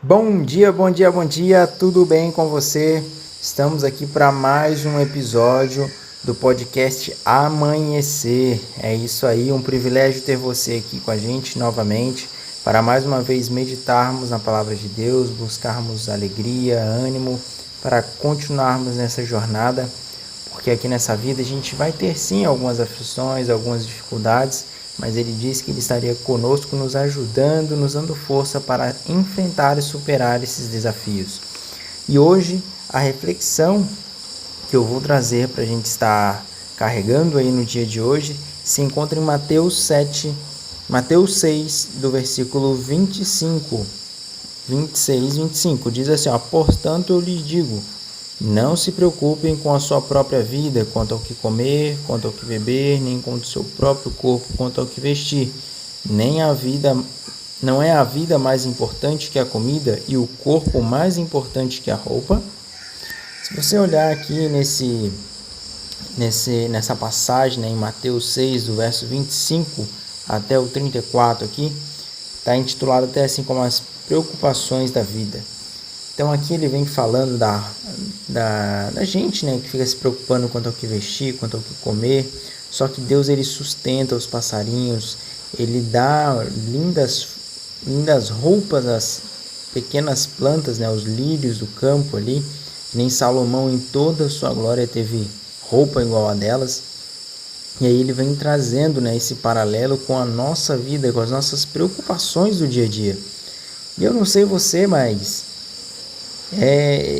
Bom dia, bom dia, bom dia, tudo bem com você? Estamos aqui para mais um episódio do podcast Amanhecer. É isso aí, um privilégio ter você aqui com a gente novamente para mais uma vez meditarmos na palavra de Deus, buscarmos alegria, ânimo para continuarmos nessa jornada, porque aqui nessa vida a gente vai ter sim algumas aflições, algumas dificuldades, mas ele disse que ele estaria conosco, nos ajudando, nos dando força para enfrentar e superar esses desafios. E hoje a reflexão que eu vou trazer para a gente estar carregando aí no dia de hoje se encontra em Mateus 6, do versículo 26 e 25. Diz assim, portanto eu lhes digo, não se preocupem com a sua própria vida, quanto ao que comer, quanto ao que beber, nem quanto ao seu próprio corpo, quanto ao que vestir. Não é a vida mais importante que a comida e o corpo mais importante que a roupa? Se você olhar aqui nessa passagem, em Mateus 6, do verso 25 até o 34 aqui, está intitulado até assim como as preocupações da vida. Então aqui ele vem falando da gente, que fica se preocupando quanto ao que vestir, quanto ao que comer. Só que Deus ele sustenta os passarinhos, ele dá lindas roupas às pequenas plantas, os lírios do campo ali. Nem Salomão em toda a sua glória teve roupa igual a delas. E aí ele vem trazendo esse paralelo com a nossa vida, com as nossas preocupações do dia a dia. E eu não sei você, mas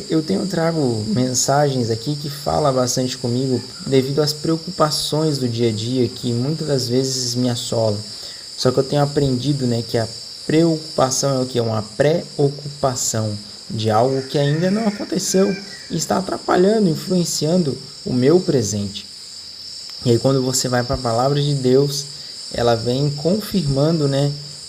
eu trago mensagens aqui que falam bastante comigo devido às preocupações do dia a dia que muitas das vezes me assolam. Só que eu tenho aprendido que a preocupação é o que? Uma pré-ocupação de algo que ainda não aconteceu e está atrapalhando, influenciando o meu presente. E aí quando você vai para a palavra de Deus, ela vem confirmando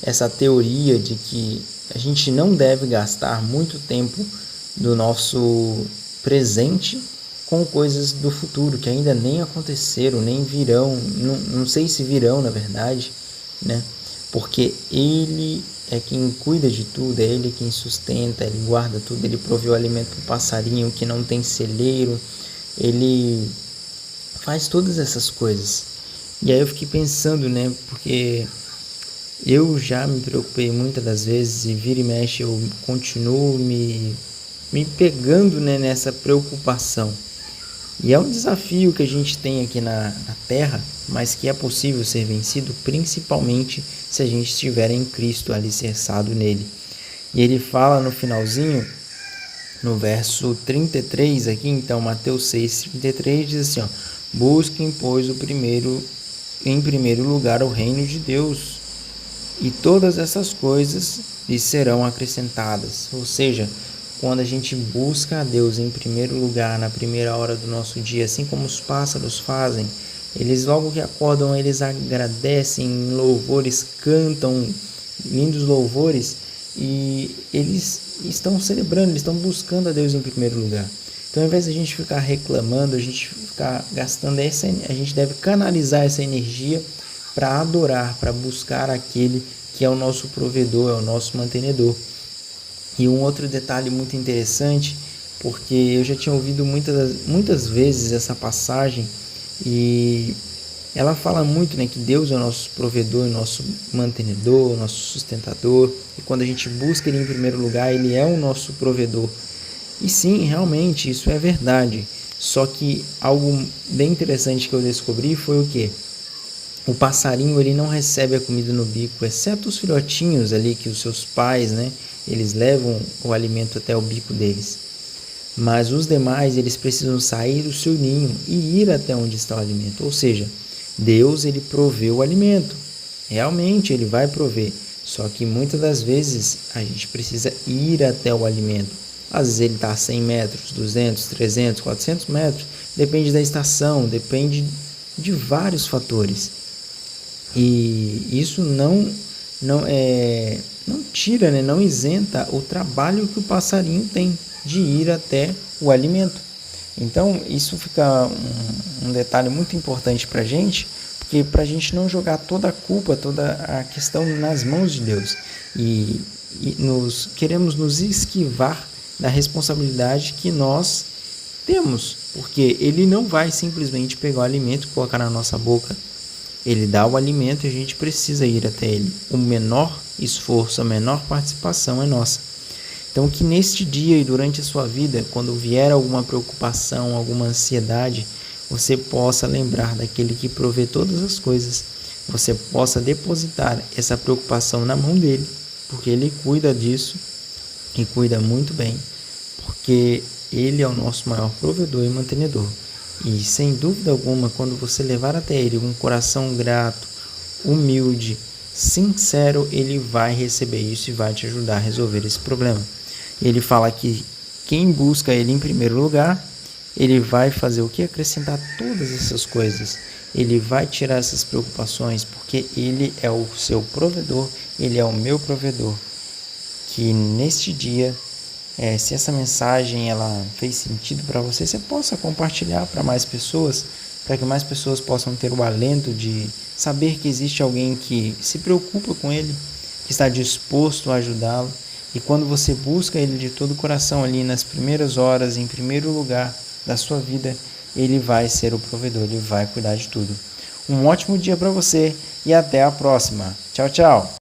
essa teoria de que a gente não deve gastar muito tempo do nosso presente com coisas do futuro que ainda nem aconteceram, nem virão, não sei se virão na verdade, porque ele é quem cuida de tudo, é ele quem sustenta, ele guarda tudo, ele provê o alimento para o passarinho que não tem celeiro, ele faz todas essas coisas. E aí eu fiquei pensando, porque eu já me preocupei muitas das vezes e vira e mexe eu continuo me pegando nessa preocupação. E é um desafio que a gente tem aqui na Terra, mas que é possível ser vencido principalmente se a gente estiver em Cristo, alicerçado nele. E ele fala no finalzinho, no verso 33 aqui, então Mateus 6:33 diz assim, busquem, pois, em primeiro lugar o reino de Deus, e todas essas coisas lhes serão acrescentadas. Ou seja, quando a gente busca a Deus em primeiro lugar, na primeira hora do nosso dia, assim como os pássaros fazem, eles logo que acordam, eles agradecem em louvores, cantam lindos louvores e eles estão celebrando, eles estão buscando a Deus em primeiro lugar. Então, ao invés de a gente ficar reclamando, a gente ficar gastando a gente deve canalizar essa energia para adorar, para buscar aquele que é o nosso provedor, é o nosso mantenedor. E um outro detalhe muito interessante, porque eu já tinha ouvido muitas vezes essa passagem e ela fala muito que Deus é o nosso provedor, o nosso mantenedor, o nosso sustentador, e quando a gente busca ele em primeiro lugar, ele é o nosso provedor. E sim, realmente, isso é verdade. Só que algo bem interessante que eu descobri foi o quê? O passarinho ele não recebe a comida no bico, exceto os filhotinhos ali que os seus pais, eles levam o alimento até o bico deles. Mas os demais, eles precisam sair do seu ninho e ir até onde está o alimento. Ou seja, Deus ele provê o alimento. Realmente ele vai prover. Só que muitas das vezes a gente precisa ir até o alimento. Às vezes ele está a 100 metros, 200, 300, 400 metros. Depende da estação, depende de vários fatores. E isso não tira, não isenta o trabalho que o passarinho tem de ir até o alimento. Então, isso fica um detalhe muito importante para a gente, porque para a gente não jogar toda a culpa, toda a questão nas mãos de Deus. E queremos nos esquivar da responsabilidade que nós temos, porque ele não vai simplesmente pegar o alimento e colocar na nossa boca. Ele dá o alimento e a gente precisa ir até ele. O menor esforço, a menor participação é nossa. Então, que neste dia e durante a sua vida, quando vier alguma preocupação, alguma ansiedade, você possa lembrar daquele que provê todas as coisas. Você possa depositar essa preocupação na mão dele, porque ele cuida disso e cuida muito bem, porque ele é o nosso maior provedor e mantenedor. E sem dúvida alguma, quando você levar até ele um coração grato, humilde, sincero, ele vai receber isso e vai te ajudar a resolver esse problema. Ele fala que quem busca ele em primeiro lugar, ele vai fazer o que? Acrescentar todas essas coisas. Ele vai tirar essas preocupações, porque ele é o seu provedor, ele é o meu provedor. Que neste dia, se essa mensagem ela fez sentido para você, você possa compartilhar para mais pessoas, para que mais pessoas possam ter o alento de saber que existe alguém que se preocupa com ele, que está disposto a ajudá-lo. E quando você busca ele de todo o coração ali nas primeiras horas, em primeiro lugar da sua vida, ele vai ser o provedor, ele vai cuidar de tudo. Um ótimo dia para você e até a próxima. Tchau, tchau!